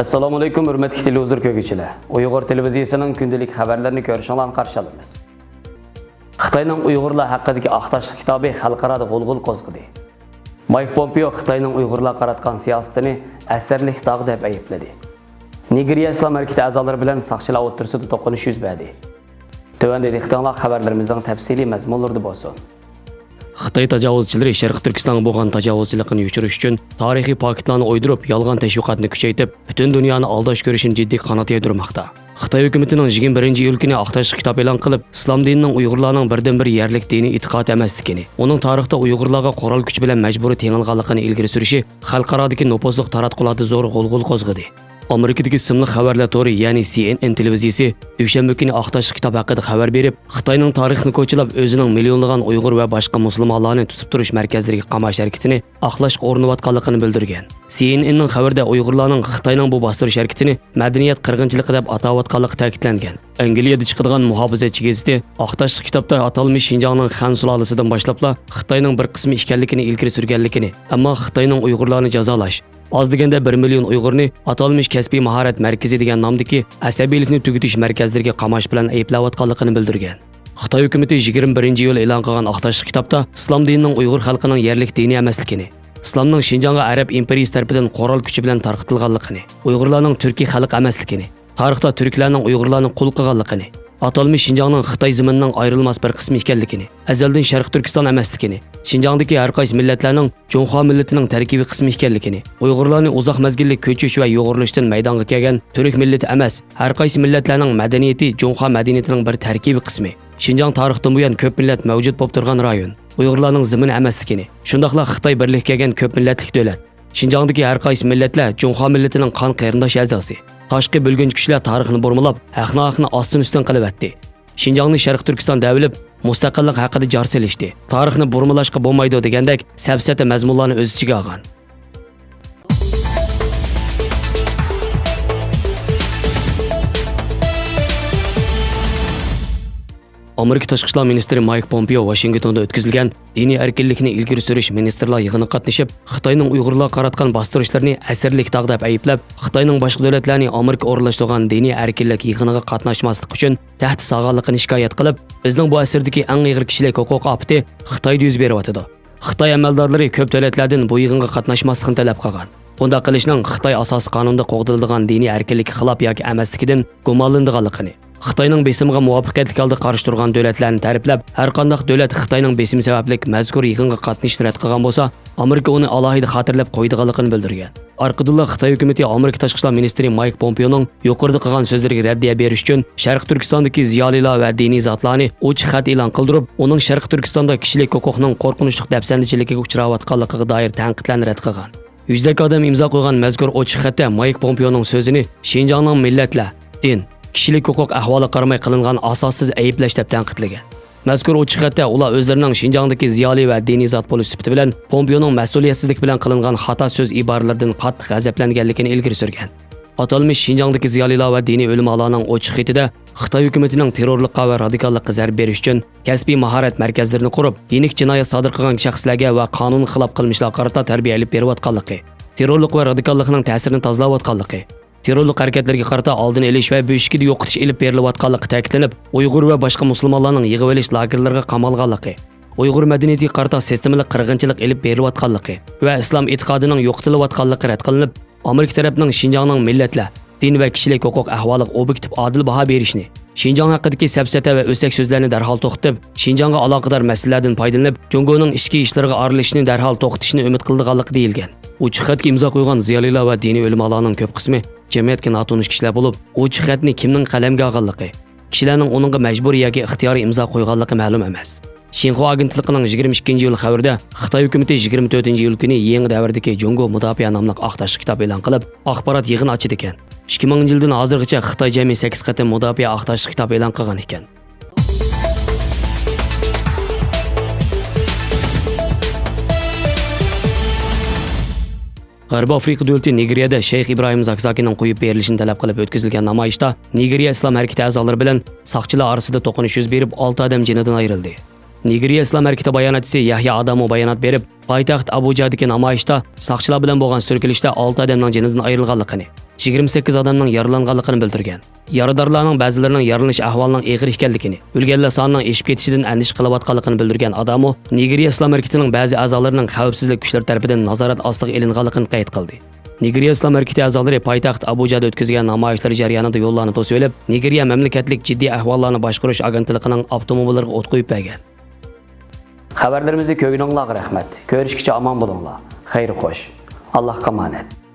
Assalamu alaykum hurmatli televizor ko'ruvchilar. Uyg'ur televiziyasining kundalik xabarlarini ko'rishinglarni qarshi olamiz. Xitoyning Uyg'urlar haqidagi aqtash kitobi xalqaro g'ulg'ul qo'zg'adi. Mike Pompeo Xitoyning Uyg'urlar qaratgan siyosatini asarlik dog' deb aybladi. Nigeriya islom harakati a'zolari bilan saqchilar o'rtasida to'qinish yuz berdi. Tövəndə diqqətinizə xəbərlərimizdən təfsili məzmunlarda bolsun. Xitoy tajovuzchilari Sharq Turkistonga bo'lgan tajovuzchilikni yushirish uchun tarixiy faktlarni o'ydirib, yolg'on tashviqotni kuchaytirib, butun dunyoni aldash ko'rishini jiddiy qanot yaydirmoqda. Xitoy hukumatining 21-iyul kuni aqtash kitob e'lon qilib, islom dinining Uyg'urlarning birdan-bir yerlik diniy e'tiqod emasligini, uning tarixda Uyg'urlarga qo'ral kuch bilan majburiy tengilganligini ilgari surishi xalqarodagi nopozliq taratqularda zo'r g'ulg'ul qo'zg'adi. Amerikadagi simli xabarlar tori, ya'ni CNN televiziyasi dushanba kuni aqtash kitob haqida xabar berib, Xitoyning tarixini ko'chilab, o'zining millionlagan Uyg'ur va boshqa musulmonlarni tutib turish markazlariga qamash harakatini aqlashga o'rnatayotganligini bildirgan. CNNning xabarida Uyg'urlarning Xitoyning bu bostirish harakatini madaniyat qirg'inchiligi deb atayotganligi ta'kidlangan. Angliyada chiqadigan muhofizatchi gazeti aqtash kitobda atalmish Xinjiangning Xan sulolasidan boshlabla Xitoyning bir qismi ekanligini ilgari surganligini, ammo Xitoyning Uyg'urlarni jazolash az deganda 1 million Uyg'urni atalmish kasbiy mahorat markazi degan nomdagi asabiylikni tugutish markazlariga qamash bilan ayblayotganligini bildirgan. Xitoy hukumati 21-iyul e'lon qilgan aqtash kitobda islom dinining Uyg'ur xalqining yerlik dini emasligini, islomning Xinjiangga Arab imperiyasi tarafidan qo'ral kuchi bilan tarqatilganligini, Uyg'urlarning turkiy xalq emasligini, tarixda turklarning Uyg'urlarni qul qilganligini, atalmish Xinjiangning Xitoy ziminining ayrilmas bir qismi ekanligini, azaldan Sharq Turkiston emasligini, Xinjiangdagi har qaysi millatlarning Jonghua millatining tarkibiy qismi ekanligini, Uyg'urlarni uzoq mazgillik ko'chish va yo'g'rilishdan maydonga kelgan turk millati emas, har qaysi millatlarning madaniyati Jonghua madaniyatining bir tarkibiy qismi. Xinjiang tarixdan buyon ko'p millat mavjud bo'lib turgan rayon. Uyg'urlarning zimini emasligini, shundaqla Xitoy birlik kelgan ko'p millatlik davlat. Xinjiangdagi har qaysi millatlar Jonghua millatining qon qarindosh a'zosi. Tashqi bo'lgan kuchlar tarixni burmilab, haqni ostin ustin qilib o'tdi. Xinjiangni Sharq Turkiston davilib, mustaqillik haqida jar selishdi. Tarixni burmilashga bo'lmaydi degandek, safsata mazmunlarni o'z ichiga olgan. Amerika Tashqi ishlar ministri Mike Pompeo Washingtonda o'tkazilgan diniy erkinlikni ilgari surish ministrlar yig'inida qatnashib, Xitoyning Uyg'urlar qaratgan bostirishlarni asirlik dog' deb ayblab, Xitoyning boshqa davlatlarni Amerika o'rlashtirgan diniy erkinlik yig'iniga qatnashmaslik uchun tahdid solganligini shikoyat qilib, bizning bu asrdagi eng og'ir kishilik huquq ofati Xitoyda yuz beryapti. Xitoy amaldorlari ko'p davlatlardan bu yig'inga qatnashmaslikni talab qilgan. Bunda qilishning Xitoy asosiy qonunda qo'g'dirilgan diniy erkinlikka xilof yoki emasligidan gumonlanganligini, Xitoyning besimga muvaffaqiyatli holda qarshi turgan davlatlarni ta'riflab, har qanday davlat Xitoyning besimi sababli mazkur yig'inga qatnashishni rad qilgan bo'lsa, Amerika uni alohida xotirlab qo'ydiganligini bildirgan. Orqadilla Xitoy hukumati Amerika Tashqi ishlar ministri Mike Pompeoning yuqorida qilgan so'zlariga raddiya berish uchun Sharq Turkistondagi ziyolilar va diniy zotlarni ochiq xat e'lon qildirib, uning Sharq Turkistonda kishilik huquqning qo'rqinchli dafsandichiligiga uchrayotganligiga doir tanqidlarni rad qilgan. Yuzlab odam imzo qo'ygan mazkur ochiq xatda Mike Pompeoning so'zini Xinjiangning millatlar, din, kishilik huquq ahvoli qaramay qilingan asossiz ayblash deb tanqidlagan. Mazkur ochiq xatda ular o'zlarining Xinjiangdagi ziyoli va diniy zot bo'lish sifati bilan Pompeoning mas'uliyatsizlik bilan qilingan xato so'z iboralardan qattiq g'azablanganligini ilgari surgan. Atalmish Xinjiangdagi ziyolilar va diniy ulamolarning ochiq xatida Xitoy hukumatining terrorlikqa va radikallikqa zarb berish uchun kasbiy mahorat markazlarini qurib, yenik jinoyat sodir qilgan shaxslarga va qonun xilof qilmishlarga qarata tarbiya olib berayotganligi, terrorlik va radikallikning ta'sirini tozalayotganligi, terrorlik harakatlarga qarata oldini olish va bo'shikida yo'qotish elib berilayotganligi ta'kidlanib, Uyg'ur va boshqa musulmonlarning yig'ib olish lagerlariga qamalganligi, Uyg'ur madaniyatiga qarata sistemli qirg'inchilik elib berilayotganligi va islom e'tiqodining yo'qotilayotganligi rad qilinib, Amerika tarafining Xinjiangning millatlar, din va kishilik huquq ahvoliga obyektiv adil baho berishni, Xinjiang haqidagi safsata va o'sak so'zlarni darhol to'xtatib, Xinjiangga aloqador masalalardan foydalanib, Jongoning ichki ishlariga aralashishni darhol to'xtatishni umid qildiganligi deyilgan. Ochiq xatga imzo qo'ygan ziyolilar va diniy ulamolarning ko'p qismi jamiyatga notanish kishilar bo'lib, ochiq xatni kimning qalamga olganligi, kishilarning uningga majburiy yoki ixtiyoriy imzo qo'yganligi ma'lum emas. Xinhua agentligining 22-iyul xabarida Xitoy hukumati 24-iyul kuni yangi davrdagi Jongo mudofaa nomli aqtash kitob e'lon qilib, axborot yig'ini ochdi ekan. 2000-yildan hozirgacha Xitoy jami 8 qatam mudofaa aqtash kitob e'lon qilgan ekan. G'arbiy Afrika davlati Nigeriyada Sheyx Ibrohim Zakzakining qo'yib berilishini talab qilib o'tkazilgan namoyishda Nigeriya islom harakati a'zolari bilan saqchilar orasida to'qinish yuz berib, 6 odam jonidan ayrildi. Nigeriya islom harakati bayonotchisi Yahya Adamu bayonot berib, poytaxt Abujadagi namoyishda saqchilar bilan bo'lgan surkilishda 6 odamning jonidan ayrilganligini, 28 odamning yaralanganligini bildirgan. Yaradorlarning ba'zilarining yaralanish ahvolining og'ir ekanligini, o'lganlar sonining oshib ketishidan andish qilayotganligini bildirgan odamı Nigeriya islom harakatining ba'zi a'zolarining xavfsizlik kuchlari tomonidan nazorat ostiga ilinganligini qayd qildi. Nigeriya islom harakati a'zolari poytaxt Abujada o'tkazgan namoyishlar jarayonida yo'llarni to'sib olib, Nigeriya mamlakatlik jiddiy ahvollarni boshqarish agentligining avtomobillariga o't qo'yib bergan. Xabarlarimizni ko'rganinglarga rahmat. Ko'rishguncha omon bo'linglar. Xayr xo'sh. Allohga emanet.